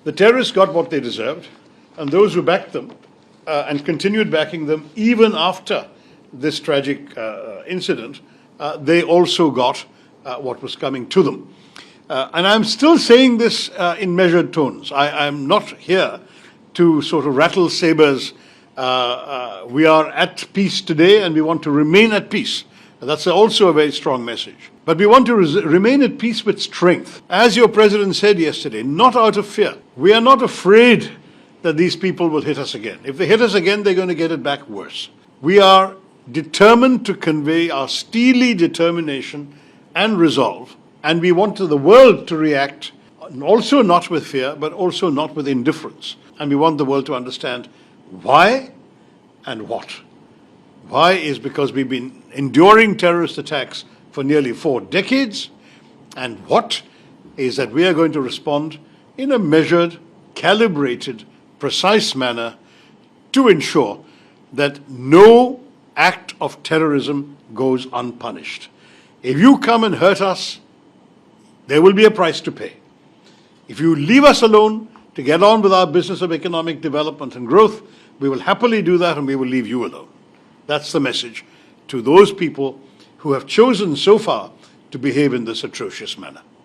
The terrorists got what they deserved, and those who backed them and continued backing them even after this tragic incident, they also got what was coming to them. And I'm still saying this in measured tones. I'm not here to sort of rattle sabers. We are at peace today and we want to remain at peace. That's also a very strong message. But we want to remain at peace with strength. As your president said yesterday, not out of fear. We are not afraid that these people will hit us again. If they hit us again, they're going to get it back worse. We are determined to convey our steely determination and resolve, and we want the world to react also not with fear, but also not with indifference. And we want the world to understand why and what. Why is because we've been enduring terrorist attacks for nearly 4 decades, and what is that we are going to respond in a measured, calibrated, precise manner to ensure that no act of terrorism goes unpunished. If you come and hurt us, there will be a price to pay. If you leave us alone to get on with our business of economic development and growth, we will happily do that and we will leave you alone. That's the message to those people who have chosen so far to behave in this atrocious manner.